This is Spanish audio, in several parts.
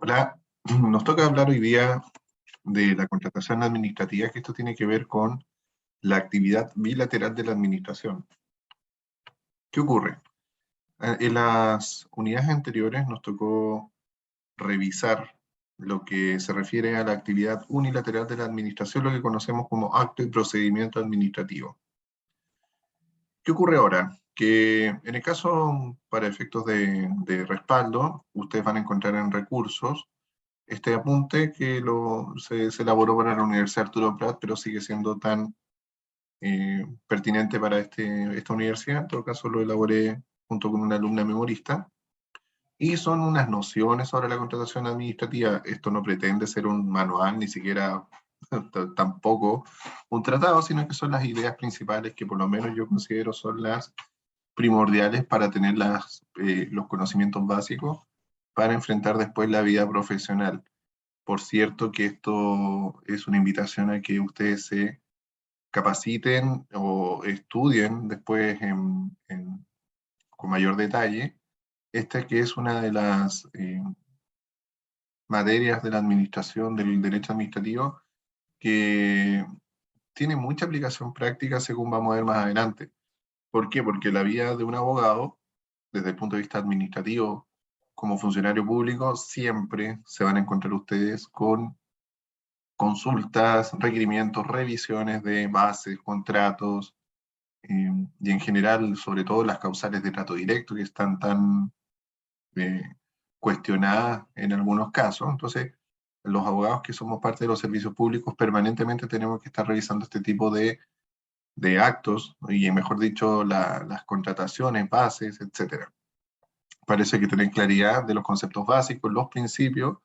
Hola, nos toca hablar hoy día de la contratación administrativa, que esto tiene que ver con la actividad bilateral de la administración. ¿Qué ocurre? En las unidades anteriores nos tocó revisar lo que se refiere a la actividad unilateral de la administración, lo que conocemos como acto y procedimiento administrativo. ¿Qué ocurre ahora? Que en el caso, para efectos de respaldo, ustedes van a encontrar en recursos este apunte que se elaboró para la Universidad Arturo Prat, pero sigue siendo tan pertinente para esta universidad. En todo caso, lo elaboré junto con una alumna memorista. Y son unas nociones sobre la contratación administrativa. Esto no pretende ser un manual, ni siquiera tampoco un tratado, sino que son las ideas principales que por lo menos yo considero son las primordiales para tener los conocimientos básicos para enfrentar después la vida profesional. Por cierto que esto es una invitación a que ustedes se capaciten o estudien después con mayor detalle. Esta que es una de las materias de la administración, del derecho administrativo, que tiene mucha aplicación práctica según vamos a ver más adelante. ¿Por qué? Porque la vida de un abogado, desde el punto de vista administrativo, como funcionario público, siempre se van a encontrar ustedes con consultas, requerimientos, revisiones de bases, contratos, y en general, sobre todo las causales de trato directo que están tan eh, cuestionadas en algunos casos. Entonces, los abogados que somos parte de los servicios públicos permanentemente tenemos que estar revisando este tipo de actos, y mejor dicho, las contrataciones, bases, etcétera. Parece que tener claridad de los conceptos básicos, los principios,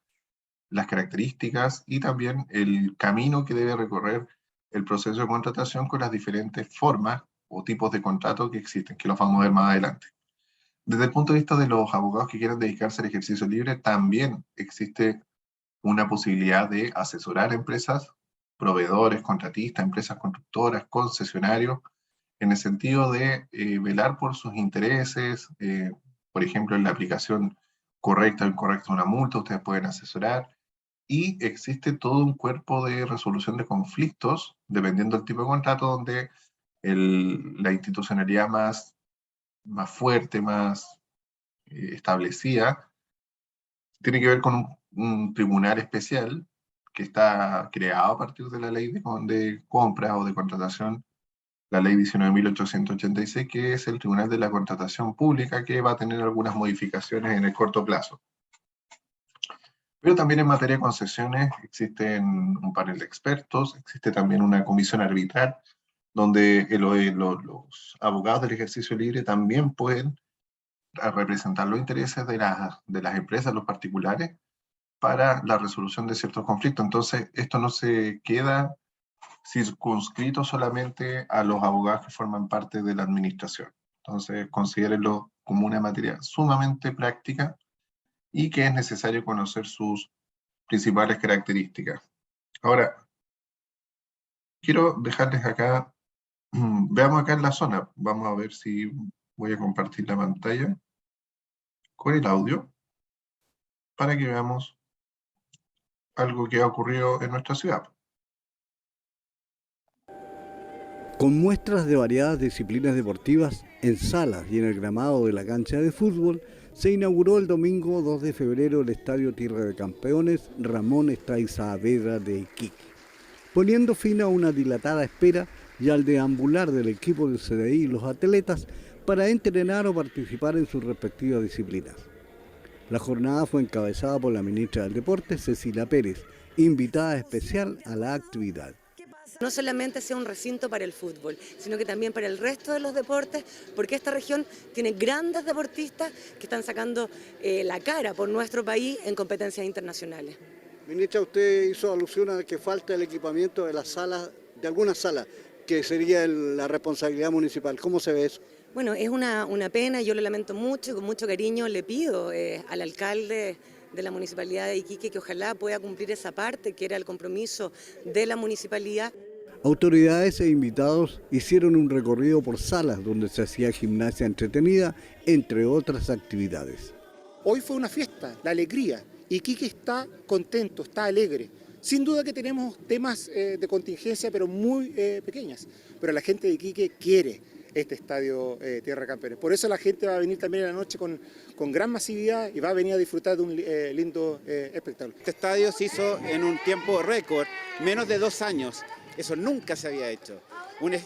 las características y también el camino que debe recorrer el proceso de contratación con las diferentes formas o tipos de contrato que existen, que los vamos a ver más adelante. Desde el punto de vista de los abogados que quieran dedicarse al ejercicio libre, también existe una posibilidad de asesorar a empresas, proveedores, contratistas, empresas constructoras, concesionarios, en el sentido de velar por sus intereses, por ejemplo, en la aplicación correcta o incorrecta de una multa, ustedes pueden asesorar, y existe todo un cuerpo de resolución de conflictos, dependiendo del tipo de contrato, donde la institucionalidad más fuerte, más establecida, tiene que ver con un tribunal especial que está creado a partir de la ley de compra o de contratación, la ley 19.886, que es el Tribunal de la Contratación Pública, que va a tener algunas modificaciones en el corto plazo. Pero también en materia de concesiones existen un panel de expertos, existe también una comisión arbitral, donde los abogados del ejercicio libre también pueden representar los intereses de las empresas, los particulares, para la resolución de ciertos conflictos. Entonces, esto no se queda circunscrito solamente a los abogados que forman parte de la administración. Entonces, considérenlo como una materia sumamente práctica y que es necesario conocer sus principales características. Ahora, quiero dejarles acá, veamos acá en la zona, vamos a ver si voy a compartir la pantalla con el audio para que veamos algo que ha ocurrido en nuestra ciudad. Con muestras de variadas disciplinas deportivas en salas y en el gramado de la cancha de fútbol, se inauguró el domingo 2 de febrero el Estadio Tierra de Campeones Ramón Estay Saavedra de Iquique, poniendo fin a una dilatada espera y al deambular del equipo del CDI y los atletas para entrenar o participar en sus respectivas disciplinas. La jornada fue encabezada por la ministra del Deporte, Cecilia Pérez, invitada especial a la actividad. No solamente sea un recinto para el fútbol, sino que también para el resto de los deportes, porque esta región tiene grandes deportistas que están sacando la cara por nuestro país en competencias internacionales. Ministra, usted hizo alusión a que falta el equipamiento de las salas, de algunas salas, que sería la responsabilidad municipal. ¿Cómo se ve eso? Bueno, es una pena, yo lo lamento mucho y con mucho cariño le pido al alcalde de la Municipalidad de Iquique que ojalá pueda cumplir esa parte, que era el compromiso de la municipalidad. Autoridades e invitados hicieron un recorrido por salas donde se hacía gimnasia entretenida, entre otras actividades. Hoy fue una fiesta, la alegría, Iquique está contento, está alegre. Sin duda que tenemos temas de contingencia, pero muy pequeñas. Pero la gente de Iquique quiere este estadio Tierra de Campeones. Por eso la gente va a venir también en la noche con gran masividad y va a venir a disfrutar de un lindo espectáculo. Este estadio se hizo en un tiempo récord, menos de 2 años. Eso nunca se había hecho.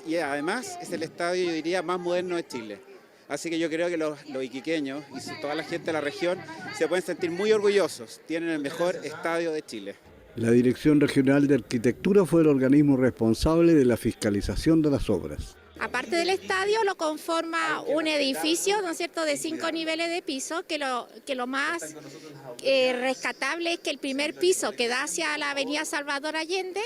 Y además es el estadio, yo diría, más moderno de Chile. Así que yo creo que los iquiqueños y toda la gente de la región se pueden sentir muy orgullosos. Tienen el mejor estadio de Chile. La Dirección Regional de Arquitectura fue el organismo responsable de la fiscalización de las obras. Aparte del estadio lo conforma un edificio, ¿no es cierto?, de 5 niveles de piso, que lo más rescatable es que el primer piso que da hacia la avenida Salvador Allende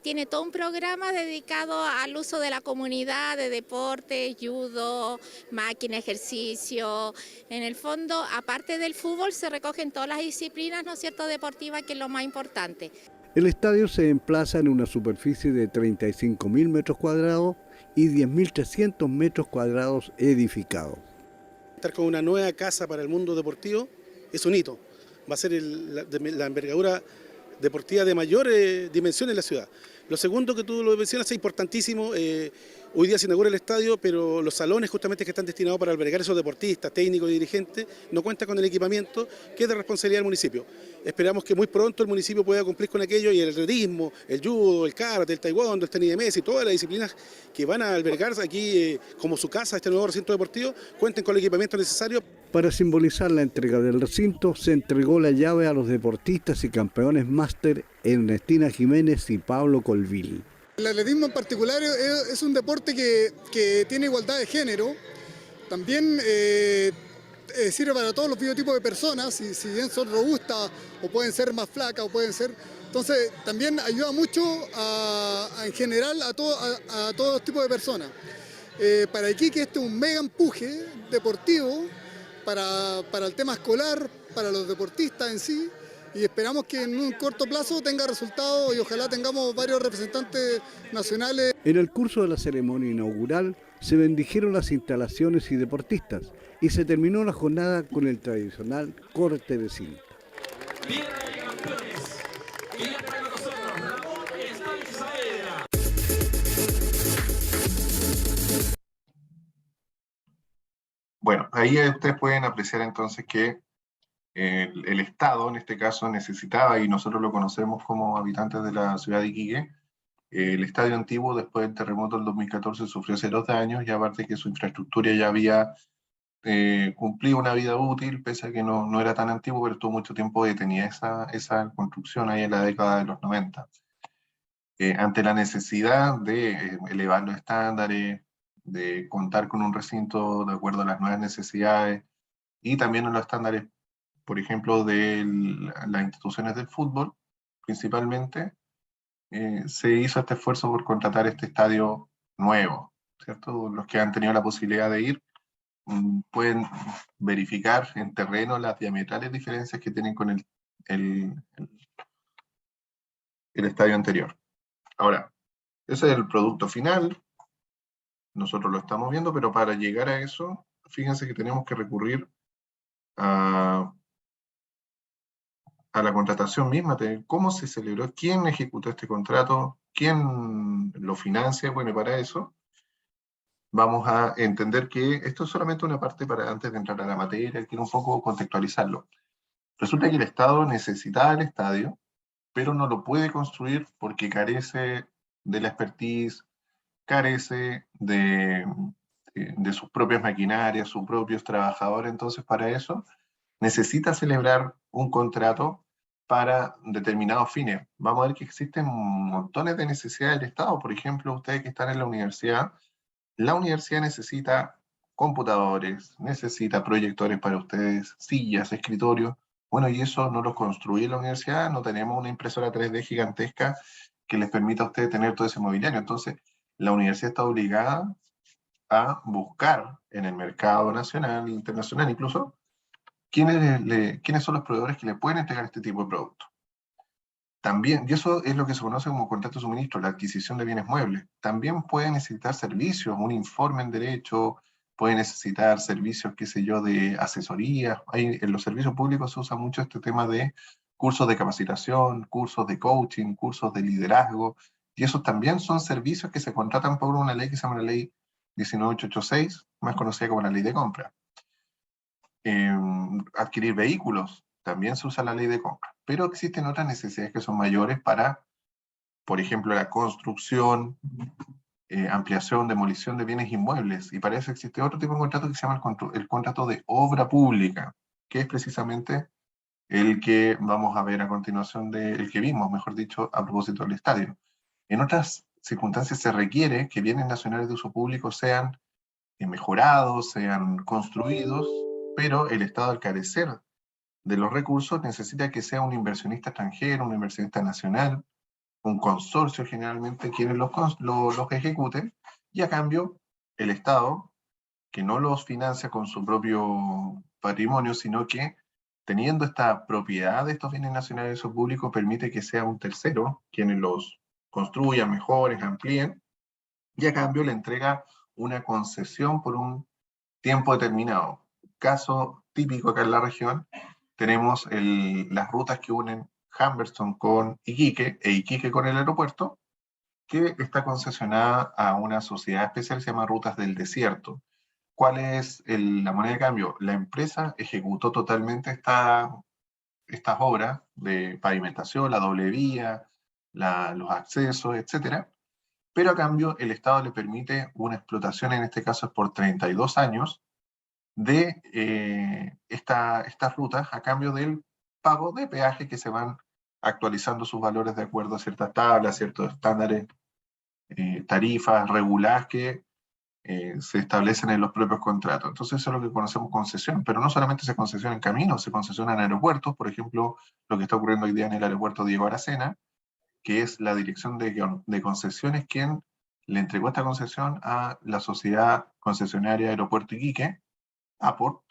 tiene todo un programa dedicado al uso de la comunidad, de deporte, judo, máquina, ejercicio. En el fondo, aparte del fútbol, se recogen todas las disciplinas, ¿no es cierto?, deportivas, que es lo más importante. El estadio se emplaza en una superficie de 35.000 metros cuadrados y 10.300 metros cuadrados edificados. Estar con una nueva casa para el mundo deportivo es un hito. Va a ser la envergadura deportiva de mayor dimensión en la ciudad. Lo segundo que tú lo mencionas es importantísimo. Hoy día se inaugura el estadio, pero los salones justamente que están destinados para albergar esos deportistas, técnicos y dirigentes, no cuentan con el equipamiento que es de responsabilidad del municipio. Esperamos que muy pronto el municipio pueda cumplir con aquello y el atletismo, el judo, el karate, el taekwondo, el tenis de mesa y todas las disciplinas que van a albergarse aquí como su casa, este nuevo recinto deportivo, cuenten con el equipamiento necesario. Para simbolizar la entrega del recinto, se entregó la llave a los deportistas y campeones máster Ernestina Jiménez y Pablo Colville. El atletismo en particular es un deporte que tiene igualdad de género. También sirve para todos los biotipos de personas, si bien son robustas o pueden ser más flacas o pueden ser... Entonces también ayuda mucho en general a todos tipos de personas. Para Iquique este es un mega empuje deportivo para el tema escolar, para los deportistas en sí. Y esperamos que en un corto plazo tenga resultados y ojalá tengamos varios representantes nacionales. En el curso de la ceremonia inaugural se bendijeron las instalaciones y deportistas y se terminó la jornada con el tradicional corte de cinta. Bueno, ahí ustedes pueden apreciar entonces que el Estado, en este caso, necesitaba, y nosotros lo conocemos como habitantes de la ciudad de Iquique, el estadio antiguo después del terremoto del 2014 sufrió serios daños, y aparte que su infraestructura ya había cumplido una vida útil, pese a que no era tan antiguo, pero estuvo mucho tiempo detenida esa construcción ahí en la década de los 90. Ante la necesidad de elevar los estándares, de contar con un recinto de acuerdo a las nuevas necesidades, y también en los estándares, por ejemplo, de las instituciones del fútbol, principalmente, se hizo este esfuerzo por contratar este estadio nuevo, ¿cierto? Los que han tenido la posibilidad de ir pueden verificar en terreno las diametrales diferencias que tienen con el estadio anterior. Ahora, ese es el producto final, nosotros lo estamos viendo, pero para llegar a eso, fíjense que tenemos que recurrir a la contratación misma, de cómo se celebró, quién ejecutó este contrato, quién lo financia. Bueno, y para eso vamos a entender que esto es solamente una parte para antes de entrar a la materia, quiero un poco contextualizarlo. Resulta que el Estado necesitaba el estadio, pero no lo puede construir porque carece de la expertise, carece de sus propias maquinarias, sus propios trabajadores. Entonces, para eso necesita celebrar un contrato para determinados fines. Vamos a ver que existen montones de necesidades del Estado. Por ejemplo, ustedes que están en la universidad necesita computadores, necesita proyectores para ustedes, sillas, escritorios. Bueno, y eso no lo construye la universidad, no tenemos una impresora 3D gigantesca que les permita a ustedes tener todo ese mobiliario. Entonces, la universidad está obligada a buscar en el mercado nacional e internacional incluso quiénes son los proveedores que le pueden entregar este tipo de productos. También, y eso es lo que se conoce como contrato de suministro, la adquisición de bienes muebles. También puede necesitar servicios, un informe en derecho, puede necesitar servicios, qué sé yo, de asesoría. En los servicios públicos se usa mucho este tema de cursos de capacitación, cursos de coaching, cursos de liderazgo, y esos también son servicios que se contratan por una ley que se llama la ley 19886, más conocida como la ley de compra. Adquirir vehículos, también se usa la ley de compra, pero existen otras necesidades que son mayores para, por ejemplo, la construcción, ampliación, demolición de bienes inmuebles, y para eso existe otro tipo de contrato que se llama el contrato de obra pública, que es precisamente el que vamos a ver a continuación, el que vimos, mejor dicho, a propósito del estadio. En otras circunstancias se requiere que bienes nacionales de uso público sean mejorados, sean construidos, pero el Estado, al carecer de los recursos, necesita que sea un inversionista extranjero, un inversionista nacional, un consorcio generalmente quienes los ejecuten, y a cambio el Estado, que no los financia con su propio patrimonio, sino que teniendo esta propiedad de estos bienes nacionales de uso público, permite que sea un tercero quienes los construyan, mejoren, amplíen, y a cambio le entrega una concesión por un tiempo determinado. Caso típico acá en la región, tenemos las rutas que unen Humberstone con Iquique, e Iquique con el aeropuerto, que está concesionada a una sociedad especial que se llama Rutas del Desierto. ¿Cuál es la moneda de cambio? La empresa ejecutó totalmente estas obras de pavimentación, la doble vía, los accesos, etcétera, pero a cambio el Estado le permite una explotación, en este caso es por 32 años, de estas rutas a cambio del pago de peaje que se van actualizando sus valores de acuerdo a ciertas tablas, ciertos estándares, tarifas reguladas que se establecen en los propios contratos. Entonces eso es lo que conocemos concesión, pero no solamente se concesiona en caminos, se concesiona en aeropuertos, por ejemplo, lo que está ocurriendo hoy día en el aeropuerto Diego Aracena, que es la dirección de concesiones quien le entregó esta concesión a la sociedad concesionaria Aeropuerto Iquique, APORT,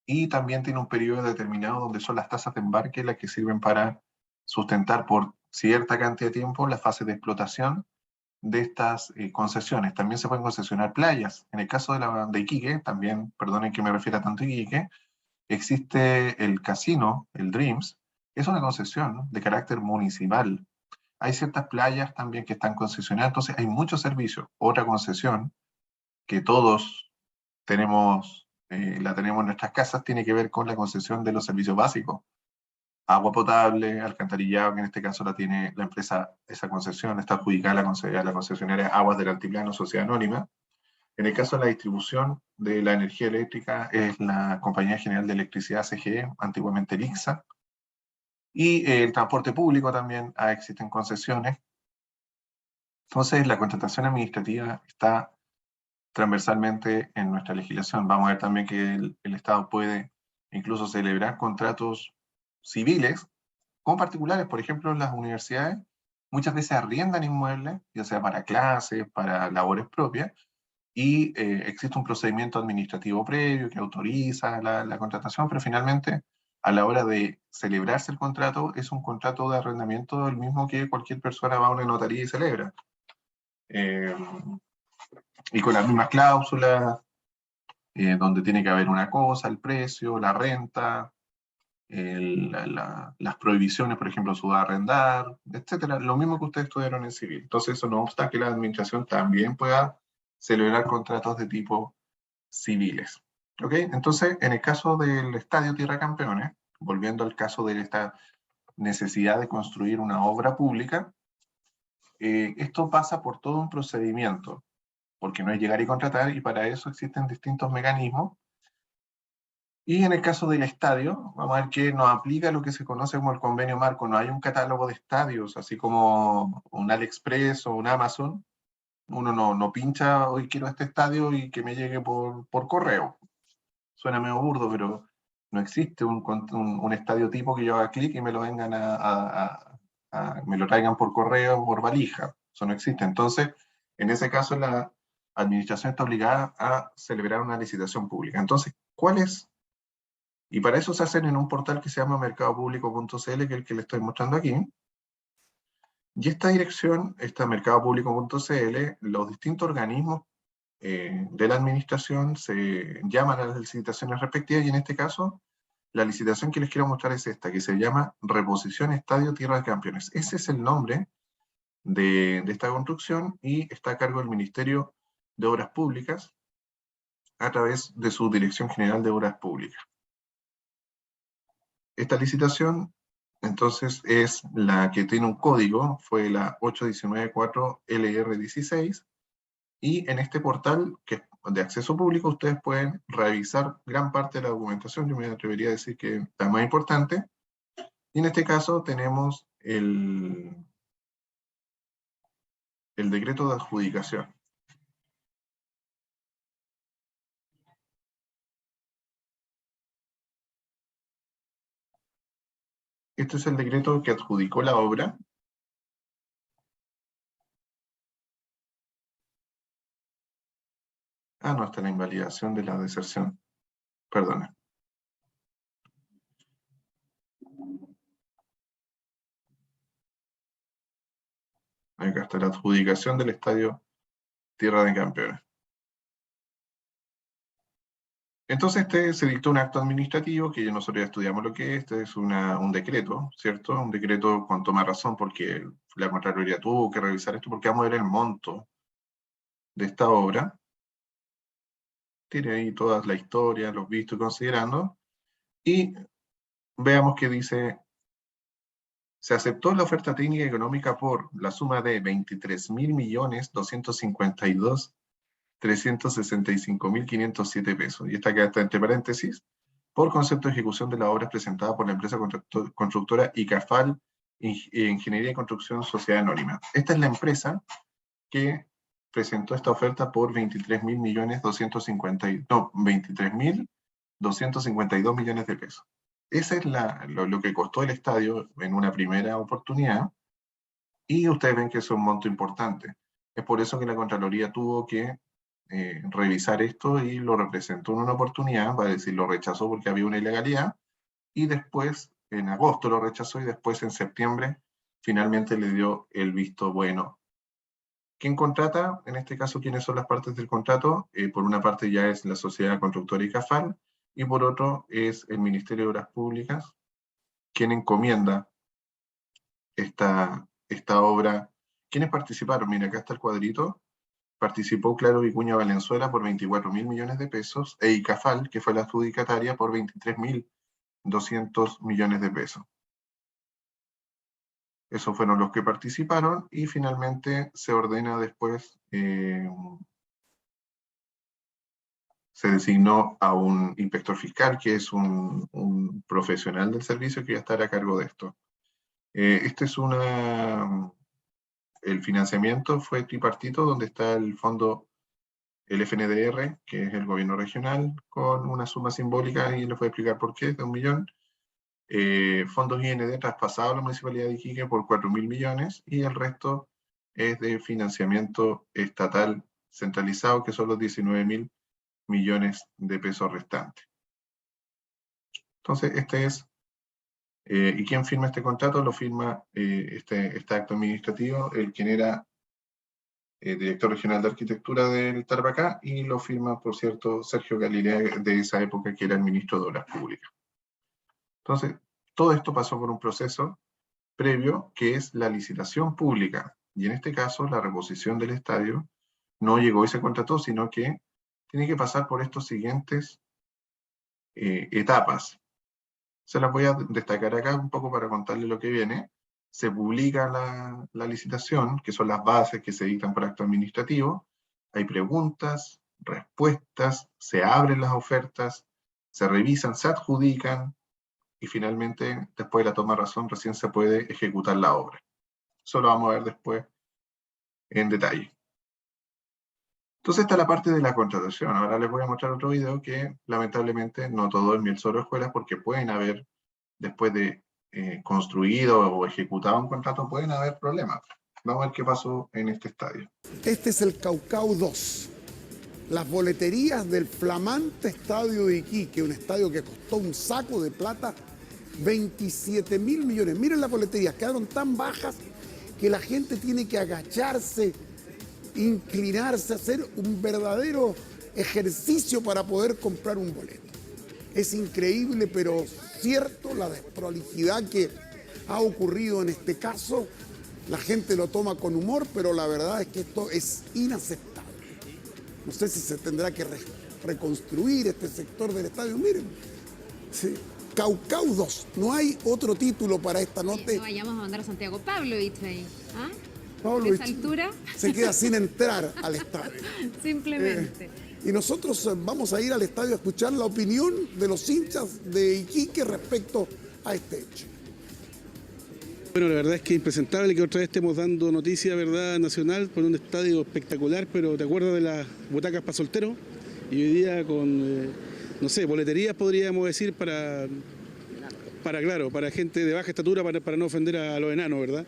y también tiene un periodo determinado donde son las tasas de embarque las que sirven para sustentar por cierta cantidad de tiempo la fase de explotación de estas concesiones. También se pueden concesionar playas. En el caso de Iquique, también, perdonen que me refiera tanto a Iquique, existe el casino, el Dreams, es una concesión de carácter municipal. Hay ciertas playas también que están concesionadas, entonces hay muchos servicios. Otra concesión que todos tenemos, la tenemos en nuestras casas, tiene que ver con la concesión de los servicios básicos. Agua potable, alcantarillado, que en este caso la tiene la empresa, esa concesión está adjudicada a la concesionaria Aguas del Altiplano, Sociedad Anónima. En el caso de la distribución de la energía eléctrica es la Compañía General de Electricidad, CGE, antiguamente ELIXA. Y el transporte público también existen concesiones. Entonces la contratación administrativa está transversalmente en nuestra legislación. Vamos a ver también que el Estado puede incluso celebrar contratos civiles con particulares. Por ejemplo, las universidades muchas veces arriendan inmuebles, ya sea para clases, para labores propias, y existe un procedimiento administrativo previo que autoriza la contratación, pero finalmente a la hora de celebrarse el contrato es un contrato de arrendamiento el mismo que cualquier persona va a una notaría y celebra. Y con las mismas cláusulas, donde tiene que haber una cosa, el precio, la renta, las prohibiciones, por ejemplo, su arrendar, etcétera, lo mismo que ustedes estudiaron en civil. Entonces eso no obsta que la administración también pueda celebrar contratos de tipo civiles. ¿Ok? Entonces, en el caso del Estadio Tierra Campeones, volviendo al caso de esta necesidad de construir una obra pública, esto pasa por todo un procedimiento, porque no es llegar y contratar, y para eso existen distintos mecanismos. Y en el caso del estadio, vamos a ver que nos aplica lo que se conoce como el convenio marco. No hay un catálogo de estadios, así como un AliExpress o un Amazon. Uno no pincha, hoy quiero este estadio y que me llegue por correo. Suena medio burdo, pero no existe un estadio tipo que yo haga clic y me lo vengan me lo traigan por correo, por valija. Eso no existe. Entonces, en ese caso, la administración está obligada a celebrar una licitación pública. Entonces, ¿cuál es? Y para eso se hacen en un portal que se llama mercadopublico.cl, que es el que le estoy mostrando aquí. Y esta dirección, esta mercadopublico.cl, los distintos organismos de la administración, se llaman a las licitaciones respectivas y en este caso la licitación que les quiero mostrar es esta, que se llama Reposición Estadio Tierra de Campeones. Ese es el nombre de esta construcción y está a cargo del Ministerio de Obras Públicas a través de su Dirección General de Obras Públicas. Esta licitación, entonces, es la que tiene un código, fue la 8194LR16, y en este portal, que es de acceso público, ustedes pueden revisar gran parte de la documentación, yo me atrevería a decir que la más importante, y en este caso tenemos el decreto de adjudicación. Este es el decreto que adjudicó la obra. Ah, no, está la invalidación de la deserción. Perdona. Acá está la adjudicación del Estadio Tierra de Campeones. Entonces se dictó un acto administrativo, que nosotros ya estudiamos lo que es, este es un decreto, ¿cierto? Un decreto con toma razón, porque la Contraloría tuvo que revisar esto, porque vamos a ver el monto de esta obra. Tiene ahí toda la historia, los vistos y considerando, y veamos que dice: se aceptó la oferta técnica y económica por la suma de 23.252.365.507 pesos. Y esta queda entre paréntesis, por concepto de ejecución de las obras presentadas por la empresa constructora ICAFAL Ingeniería y Construcción Sociedad Anónima. Esta es la empresa que presentó esta oferta por 23.252 millones de pesos. Ese es lo que costó el estadio en una primera oportunidad, y ustedes ven que es un monto importante. Es por eso que la Contraloría tuvo que revisar esto y lo representó en una oportunidad, va a decir, lo rechazó porque había una ilegalidad, y después, en agosto lo rechazó, y después en septiembre finalmente le dio el visto bueno. ¿Quién contrata? En este caso, ¿quiénes son las partes del contrato? Por una parte ya es la Sociedad Constructora ICAFAL, y por otro es el Ministerio de Obras Públicas, quien encomienda esta obra. ¿Quiénes participaron? Mira, acá está el cuadrito. Participó Claro Vicuña Valenzuela por 24.000 millones de pesos, e ICAFAL, que fue la adjudicataria, por 23.200 millones de pesos. Esos fueron los que participaron, y finalmente se ordena después, se designó a un inspector fiscal, que es un profesional del servicio que va a estar a cargo de esto. Este es el financiamiento fue tripartito, donde está el fondo, el FNDR, que es el gobierno regional, con una suma simbólica, y les voy a explicar por qué, de 1 millón. Fondos IND traspasados a la Municipalidad de Iquique por 4.000 millones, y el resto es de financiamiento estatal centralizado, que son los 19.000 millones de pesos restantes. Entonces, este es, ¿y quién firma este contrato? Lo firma este acto administrativo, quien era director regional de arquitectura del Tarapacá, y lo firma, por cierto, Sergio Galilea, de esa época, que era el ministro de Obras Públicas. Entonces, todo esto pasó por un proceso previo, que es la licitación pública, y en este caso, la reposición del estadio no llegó y se contrató, sino que tiene que pasar por estos siguientes etapas. Se las voy a destacar acá un poco para contarles lo que viene. Se publica la licitación, que son las bases que se dictan por acto administrativo. Hay preguntas, respuestas, se abren las ofertas, se revisan, se adjudican, y finalmente, después de la toma de razón, recién se puede ejecutar la obra. Eso lo vamos a ver después en detalle. Entonces está la parte de la contratación. Ahora les voy a mostrar otro video que lamentablemente no todo es miel sobre hojuelas, porque pueden haber, después de construido o ejecutado un contrato, pueden haber problemas. Vamos a ver qué pasó en este estadio. Este es el Caucao 2. Las boleterías del flamante estadio de Iquique, un estadio que costó un saco de plata, 27.000 millones. Miren las boleterías, quedaron tan bajas que la gente tiene que agacharse inclinarse, hacer un verdadero ejercicio para poder comprar un boleto. Es increíble, pero cierto, la desprolijidad que ha ocurrido en este caso. La gente lo toma con humor, pero la verdad es que esto es inaceptable. No sé si se tendrá que reconstruir este sector del estadio. Miren, sí. Caucau 2, no hay otro título para esta nota. No vayamos a mandar a Santiago Pavlovich ahí. ¿Ah? Pavlovich a esa altura se queda sin entrar al estadio. Simplemente. Y nosotros vamos a ir al estadio a escuchar la opinión de los hinchas de Iquique respecto a este hecho. Bueno, la verdad es que es impresentable que otra vez estemos dando noticia, ¿verdad?, nacional, por un estadio espectacular, pero ¿te acuerdas de las butacas para solteros? Y hoy día con, no sé, boleterías podríamos decir para gente de baja estatura, para no ofender a los enanos, ¿verdad?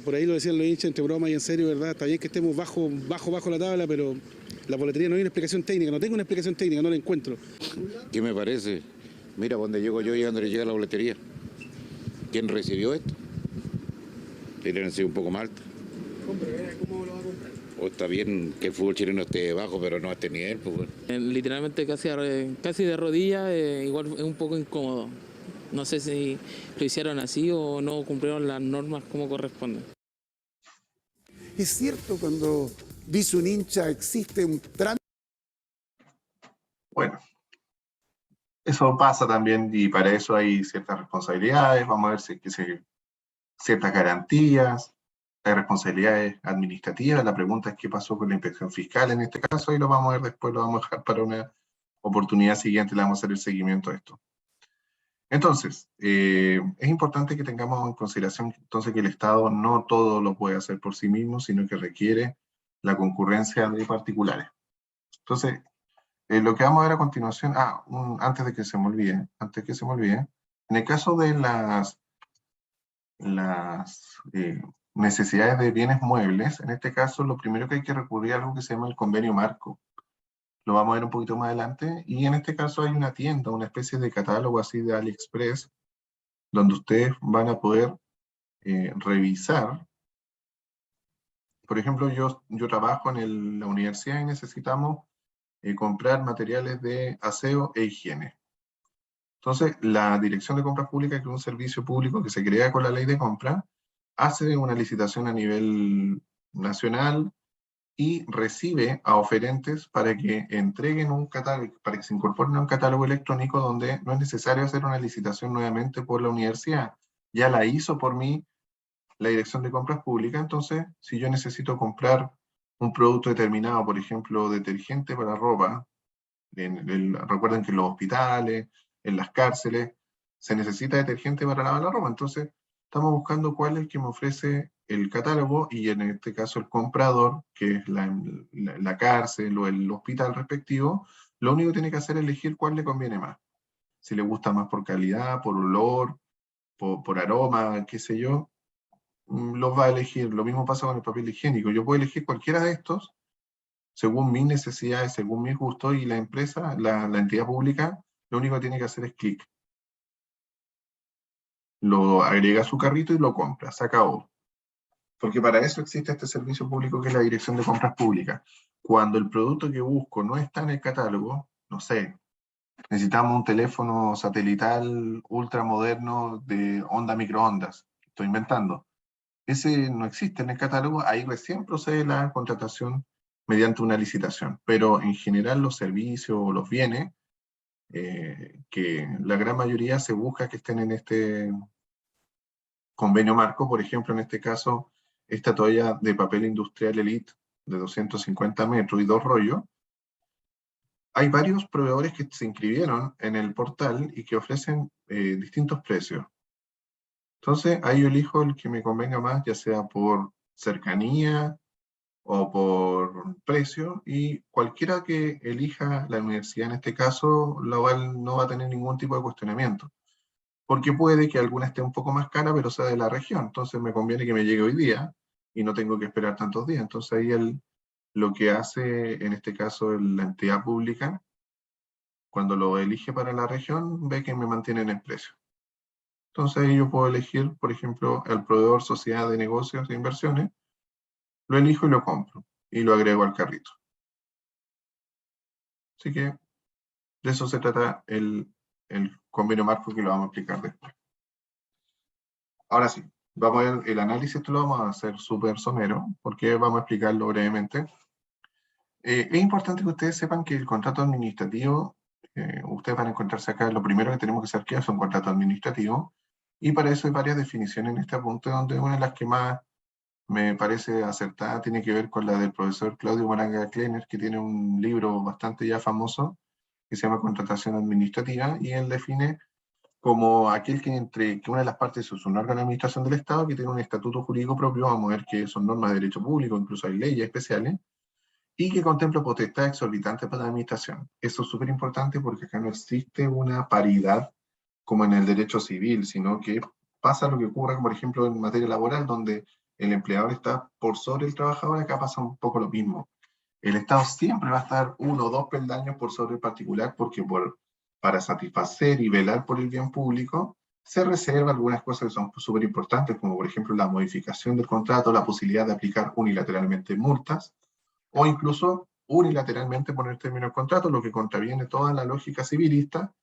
Por ahí lo decían los hinchas entre broma y en serio, ¿verdad? Está bien que estemos bajo la tabla, pero la boletería no hay una explicación técnica, no tengo una explicación técnica, no la encuentro. ¿Qué me parece? Mira, donde llego yo y donde llega la boletería. ¿Quién recibió esto? Deberían ser un poco más alto. ¿Cómo lo va a comprar? O está bien que el fútbol chileno esté bajo, pero no a este nivel. Pues, bueno. Literalmente casi de rodillas, igual es un poco incómodo. No sé si lo hicieron así o no cumplieron las normas como corresponde. Es cierto, cuando dice un hincha existe un trámite. Bueno, eso pasa también y para eso hay ciertas responsabilidades. Vamos a ver si ciertas garantías, hay responsabilidades administrativas. La pregunta es qué pasó con la inspección fiscal en este caso y lo vamos a ver después, lo vamos a dejar para una oportunidad siguiente, le vamos a hacer el seguimiento a esto. Entonces, es importante que tengamos en consideración entonces que el Estado no todo lo puede hacer por sí mismo, sino que requiere la concurrencia de particulares. Entonces, lo que vamos a ver a continuación, antes que se me olvide, en el caso de las necesidades de bienes muebles, en este caso lo primero que hay que recurrir a algo que se llama el convenio marco. Lo vamos a ver un poquito más adelante, y en este caso hay una tienda, una especie de catálogo así de AliExpress, donde ustedes van a poder revisar. Por ejemplo, yo trabajo en la universidad y necesitamos comprar materiales de aseo e higiene. Entonces, la Dirección de Compras Públicas, que es un servicio público que se crea con la ley de compra, hace una licitación a nivel nacional y recibe a oferentes para que entreguen un catálogo, para que se incorporen a un catálogo electrónico donde no es necesario hacer una licitación nuevamente por la universidad. Ya la hizo por mí la Dirección de Compras Públicas. Entonces, si yo necesito comprar un producto determinado, por ejemplo, detergente para ropa, recuerden que en los hospitales, en las cárceles, se necesita detergente para lavar la ropa. Entonces, estamos buscando cuál es el que me ofrece el catálogo, y en este caso el comprador, que es la cárcel o el hospital respectivo, lo único que tiene que hacer es elegir cuál le conviene más. Si le gusta más por calidad, por olor, por aroma, qué sé yo, los va a elegir. Lo mismo pasa con el papel higiénico. Yo puedo elegir cualquiera de estos, según mis necesidades, según mis gustos, y la empresa, la entidad pública, lo único que tiene que hacer es clic. Lo agrega a su carrito y lo compra, se acabó. Porque para eso existe este servicio público que es la Dirección de Compras Públicas. Cuando el producto que busco no está en el catálogo, no sé, necesitamos un teléfono satelital ultramoderno de onda microondas, estoy inventando. Ese no existe en el catálogo, ahí recién procede la contratación mediante una licitación. Pero en general los servicios o los bienes, que la gran mayoría se busca que estén en este convenio marco. Por ejemplo, en este caso, esta toalla de papel industrial Elite de 250 metros y 2 rollos. Hay varios proveedores que se inscribieron en el portal y que ofrecen distintos precios. Entonces, ahí yo elijo el que me convenga más, ya sea por cercanía o por precio, y cualquiera que elija la universidad en este caso no va a tener ningún tipo de cuestionamiento. Porque puede que alguna esté un poco más cara, pero sea de la región. Entonces me conviene que me llegue hoy día y no tengo que esperar tantos días. Entonces ahí lo que hace, en este caso, la entidad pública, cuando lo elige para la región, ve que me mantienen el precio. Entonces ahí yo puedo elegir, por ejemplo, el proveedor sociedad de negocios e inversiones, lo elijo y lo compro. y lo agrego al carrito. Así que de eso se trata el convenio marco, que lo vamos a explicar después. Ahora sí, vamos a ver el análisis. Esto lo vamos a hacer súper somero, porque vamos a explicarlo brevemente. Es importante que ustedes sepan que el contrato administrativo, ustedes van a encontrarse acá, lo primero que tenemos que saber qué es un contrato administrativo, y para eso hay varias definiciones en este apunte, donde una de las que más me parece acertada tiene que ver con la del profesor Claudio Maranga Kleiner, que tiene un libro bastante ya famoso, que se llama Contratación Administrativa, y él define como aquel que una de las partes es un órgano de administración del Estado que tiene un estatuto jurídico propio, vamos a ver que son normas de derecho público, incluso hay leyes especiales, y que contempla potestades exorbitantes para la administración. Eso es súper importante porque acá no existe una paridad como en el derecho civil, sino que pasa lo que ocurre, por ejemplo, en materia laboral, donde el empleador está por sobre el trabajador. Acá pasa un poco lo mismo. El Estado siempre va a estar 1 o 2 peldaños por sobre el particular, porque para satisfacer y velar por el bien público, se reserva algunas cosas que son súper importantes, como por ejemplo la modificación del contrato, la posibilidad de aplicar unilateralmente multas, o incluso unilateralmente poner término al contrato, lo que contraviene toda la lógica civilista,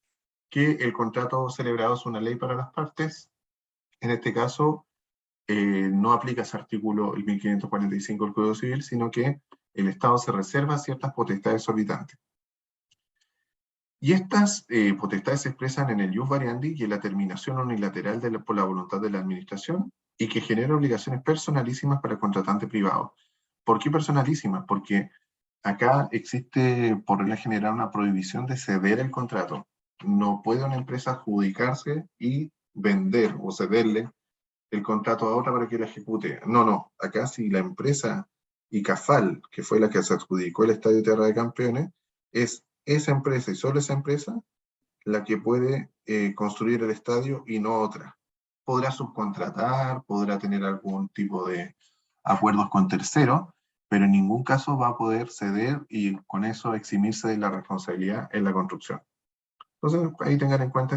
que el contrato celebrado es una ley para las partes. En este caso, no aplica ese artículo, el 1545 del Código Civil, sino que el Estado se reserva ciertas potestades exorbitantes. Y estas potestades se expresan en el ius variandi, que es la terminación unilateral por la voluntad de la administración, y que genera obligaciones personalísimas para el contratante privado. ¿Por qué personalísimas? Porque acá existe, por regla general, una prohibición de ceder el contrato. No puede una empresa adjudicarse y vender o cederle el contrato a otra para que la ejecute. No. Acá si la empresa ICAFAL, que fue la que se adjudicó el Estadio Tierra de Campeones, es esa empresa y solo esa empresa la que puede construir el estadio y no otra. Podrá subcontratar, podrá tener algún tipo de acuerdos con terceros, pero en ningún caso va a poder ceder y con eso eximirse de la responsabilidad en la construcción. Entonces, ahí tengan en cuenta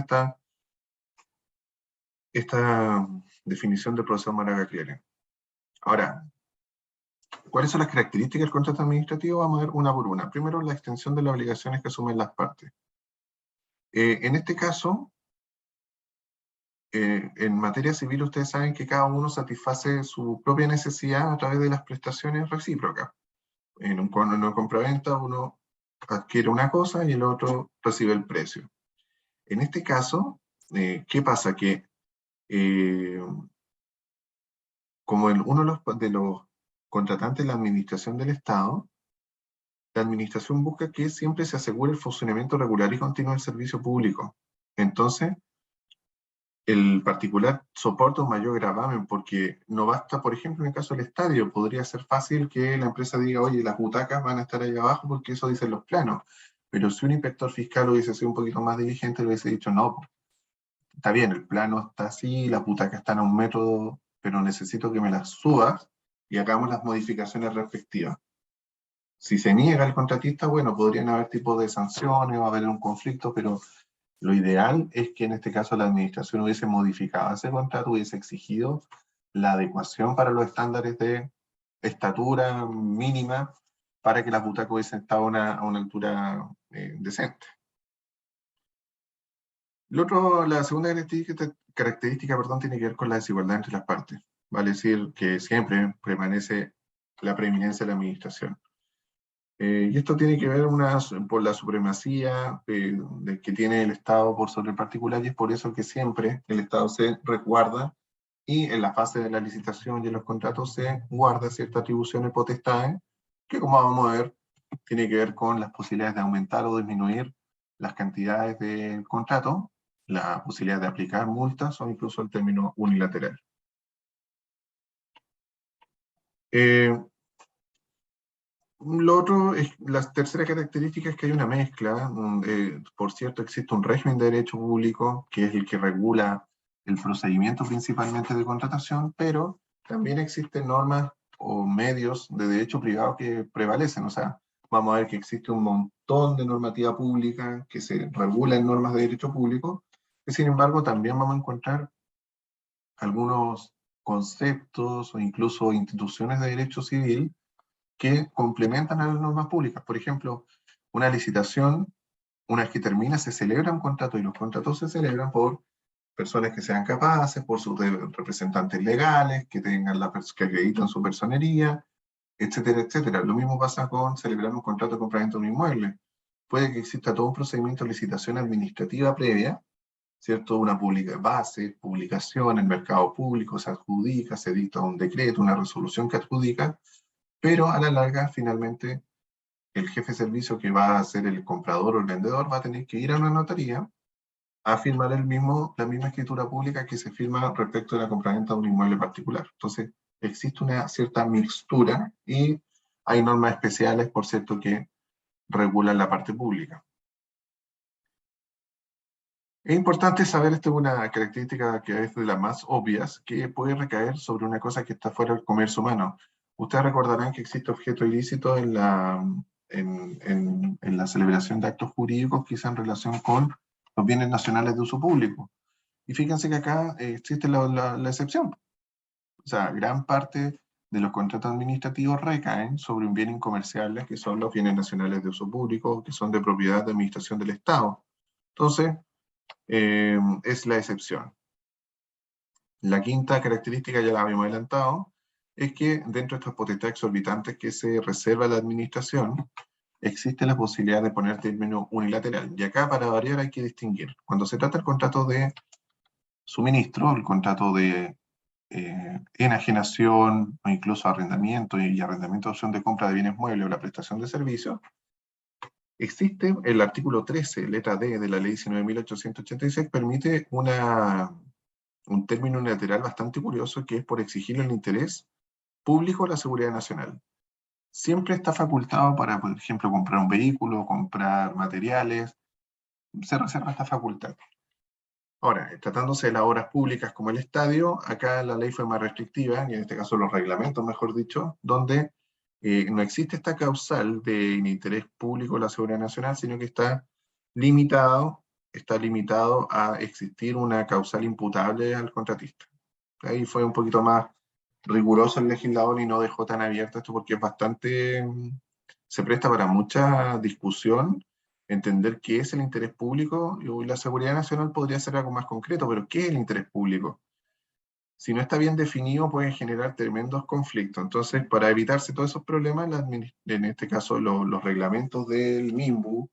esta definición del profesor Maranga Kleiner. Ahora, ¿cuáles son las características del contrato administrativo? Vamos a ver una por una. Primero, la extensión de las obligaciones que asumen las partes. En este caso, en materia civil, ustedes saben que cada uno satisface su propia necesidad a través de las prestaciones recíprocas. En una compraventa, uno adquiere una cosa y el otro recibe el precio. En este caso, ¿qué pasa? Que como uno de los contratantes de la administración del Estado, la administración busca que siempre se asegure el funcionamiento regular y continuo del servicio público. Entonces, el particular soporta un mayor gravamen, porque no basta, por ejemplo, en el caso del estadio, podría ser fácil que la empresa diga, oye, las butacas van a estar ahí abajo porque eso dicen los planos. Pero si un inspector fiscal hubiese sido un poquito más diligente, le hubiese dicho, no, está bien, el plano está así, las butacas están a 1 metro, pero necesito que me las subas y hagamos las modificaciones respectivas. Si se niega el contratista, bueno, podrían haber tipos de sanciones, va a haber un conflicto, pero lo ideal es que en este caso la administración hubiese modificado ese contrato, hubiese exigido la adecuación para los estándares de estatura mínima para que las butacas hubiesen estado a una altura decente. La segunda característica, tiene que ver con la desigualdad entre las partes. Vale decir que siempre permanece la preeminencia de la administración. Y esto tiene que ver por la supremacía que tiene el Estado por sobre el particular, y es por eso que siempre el Estado se resguarda, y en la fase de la licitación y en los contratos se guarda ciertas atribuciones potestades, que como vamos a ver, tiene que ver con las posibilidades de aumentar o disminuir las cantidades del contrato, la posibilidad de aplicar multas o incluso el término unilateral. Lo otro, la tercera característica es que hay una mezcla. Por cierto, existe un régimen de derecho público, que es el que regula el procedimiento principalmente de contratación, pero también existen normas o medios de derecho privado que prevalecen. O sea, vamos a ver que existe un montón de normativa pública que se regula en normas de derecho público, que sin embargo también vamos a encontrar algunos conceptos o incluso instituciones de derecho civil que complementan a las normas públicas. Por ejemplo, una licitación, una vez que termina, se celebra un contrato, y los contratos se celebran por personas que sean capaces, por sus representantes legales, que tengan que acreditan su personería, etcétera, etcétera. Lo mismo pasa con celebrar un contrato de compraventa de un inmueble. Puede que exista todo un procedimiento de licitación administrativa previa, ¿cierto? Una base, publicación, el mercado público, se adjudica, se dicta un decreto, una resolución que adjudica, pero a la larga, finalmente, el jefe de servicio, que va a ser el comprador o el vendedor, va a tener que ir a una notaría a firmar la misma escritura pública que se firma respecto de la compraventa de un inmueble particular. Entonces, existe una cierta mixtura y hay normas especiales, por cierto, que regulan la parte pública. Es importante saber, esta es una característica que es de las más obvias, que puede recaer sobre una cosa que está fuera del comercio humano. Ustedes recordarán que existe objeto ilícito en la celebración de actos jurídicos, quizá en relación con los bienes nacionales de uso público. Y fíjense que acá existe la excepción. O sea, gran parte de los contratos administrativos recaen sobre un bien incomerciable, que son los bienes nacionales de uso público, que son de propiedad de administración del Estado. Entonces, es la excepción. La quinta característica, ya la habíamos adelantado, es que dentro de estas potestades exorbitantes que se reserva la administración, existe la posibilidad de poner término unilateral. Y acá, para variar, hay que distinguir. Cuando se trata del contrato de suministro, el contrato de enajenación o incluso arrendamiento y arrendamiento de opción de compra de bienes muebles o la prestación de servicios, existe el artículo 13, letra D de la ley 19.886, permite un término unilateral bastante curioso, que es por exigir el interés público a la seguridad nacional. Siempre está facultado para, por ejemplo, comprar un vehículo, comprar materiales, se reserva esta facultad. Ahora, tratándose de las obras públicas como el estadio, acá la ley fue más restrictiva, y en este caso los reglamentos, mejor dicho, donde no existe esta causal de interés público a la seguridad nacional, sino que está limitado a existir una causal imputable al contratista. Ahí fue un poquito más riguroso el legislador y no dejó tan abierto esto, porque es bastante, se presta para mucha discusión, entender qué es el interés público, y la seguridad nacional podría ser algo más concreto, pero ¿qué es el interés público? Si no está bien definido, puede generar tremendos conflictos. Entonces, para evitarse todos esos problemas, en este caso los reglamentos del MIMBU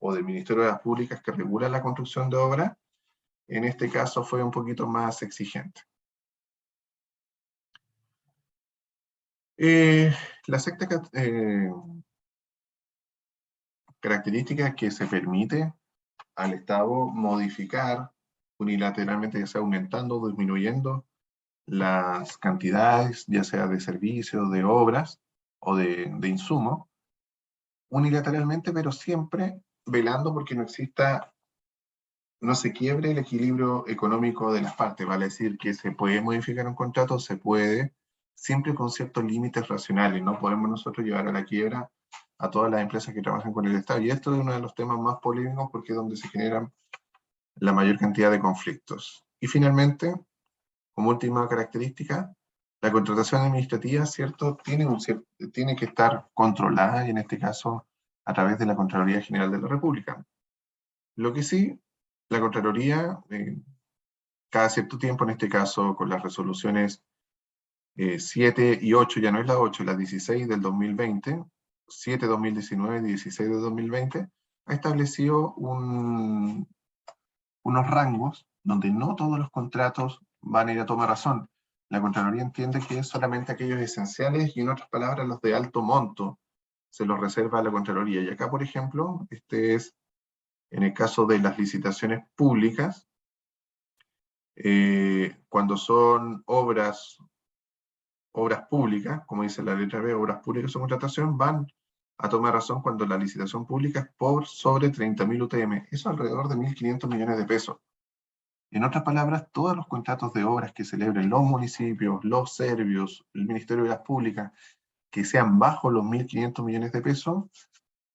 o del Ministerio de las Públicas, que regulan la construcción de obras, en este caso fue un poquito más exigente. La sexta característica es que se permite al Estado modificar unilateralmente, ya sea aumentando o disminuyendo las cantidades, ya sea de servicios, de obras o de insumos, unilateralmente, pero siempre velando porque no se quiebre el equilibrio económico de las partes. Vale decir que se puede modificar un contrato, se puede, siempre con ciertos límites racionales. No podemos nosotros llevar a la quiebra a todas las empresas que trabajan con el Estado. Y esto es uno de los temas más polémicos, porque es donde se generan la mayor cantidad de conflictos. Y finalmente, como última característica, la contratación administrativa, ¿cierto?, tiene que estar controlada, y en este caso a través de la Contraloría General de la República. Lo que sí, la Contraloría, cada cierto tiempo, en este caso con las resoluciones 7 y 8, ya no es la 8, la 16 del 2020, 7 de 2019 y 16 de 2020, ha establecido unos rangos donde no todos los contratos van a ir a toma razón. La Contraloría entiende que es solamente aquellos esenciales, y en otras palabras, los de alto monto se los reserva a la Contraloría. Y acá, por ejemplo, en el caso de las licitaciones públicas, cuando son obras públicas, como dice la letra B, obras públicas o contratación, van a tomar razón cuando la licitación pública es por sobre 30.000 UTM. Eso alrededor de 1.500 millones de pesos. En otras palabras, todos los contratos de obras que celebren los municipios, los servicios, el Ministerio de las Públicas, que sean bajo los 1.500 millones de pesos,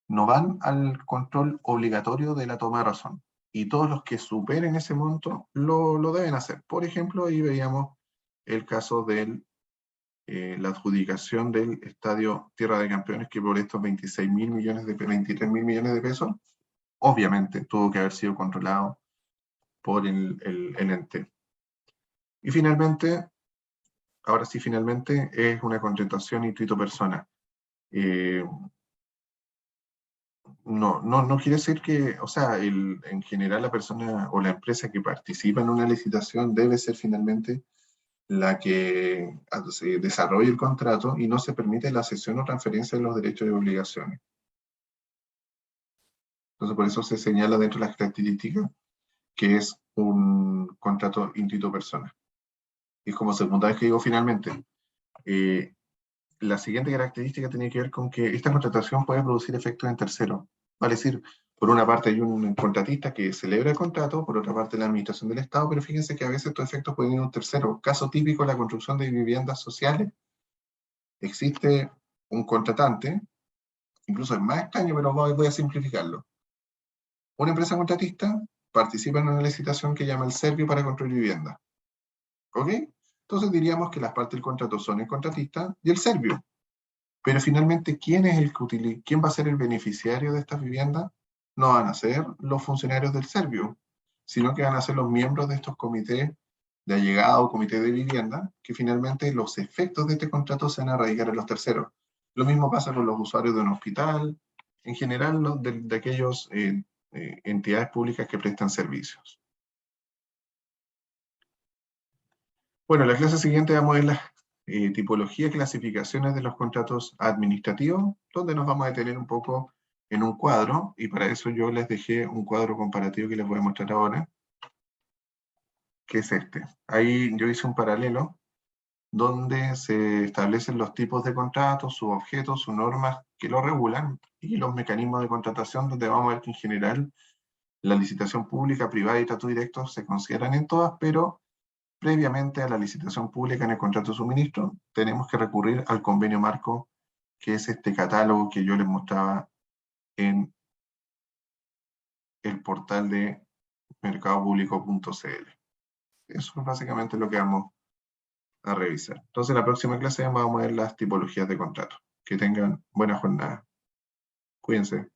no van al control obligatorio de la toma de razón. Y todos los que superen ese monto lo deben hacer. Por ejemplo, ahí veíamos el caso del la adjudicación del Estadio Tierra de Campeones, que por estos 23 mil millones de pesos, obviamente tuvo que haber sido controlado por el ente. Y finalmente, ahora sí, finalmente, es una contratación intuito persona. No quiere decir que, o sea, en general la persona o la empresa que participa en una licitación debe ser finalmente la que desarrolle el contrato y no se permite la cesión o transferencia de los derechos y obligaciones. Entonces, por eso se señala dentro de las características que es un contrato intuito persona. Y como segunda vez que digo finalmente, la siguiente característica tiene que ver con que esta contratación puede producir efectos en terceros. Vale decir, por una parte hay un contratista que celebra el contrato, por otra parte la administración del Estado, pero fíjense que a veces estos efectos pueden ir a un tercero. Caso típico, la construcción de viviendas sociales. Existe un contratante, incluso es más extraño, pero voy a simplificarlo. Una empresa contratista participa en una licitación que llama el Servio para construir viviendas. ¿Ok? Entonces diríamos que las partes del contrato son el contratista y el Servio. Pero finalmente, ¿quién va a ser el beneficiario de estas viviendas? No van a ser los funcionarios del Servio, sino que van a ser los miembros de estos comités de allegada o comité de vivienda, que finalmente los efectos de este contrato se van a radicar en los terceros. Lo mismo pasa con los usuarios de un hospital, en general de aquellas entidades públicas que prestan servicios. Bueno, en la clase siguiente vamos a ver las tipologías y clasificaciones de los contratos administrativos, donde nos vamos a detener un poco en un cuadro, y para eso yo les dejé un cuadro comparativo que les voy a mostrar ahora, que es este. Ahí yo hice un paralelo donde se establecen los tipos de contratos, sus objetos, sus normas que lo regulan, y los mecanismos de contratación, donde vamos a ver que en general la licitación pública, privada y trato directo se consideran en todas, pero previamente a la licitación pública en el contrato de suministro, tenemos que recurrir al convenio marco, que es este catálogo que yo les mostraba en el portal de mercadopublico.cl. Eso es básicamente lo que vamos a revisar. Entonces, en la próxima clase vamos a ver las tipologías de contrato. Que tengan buena jornada. Cuídense.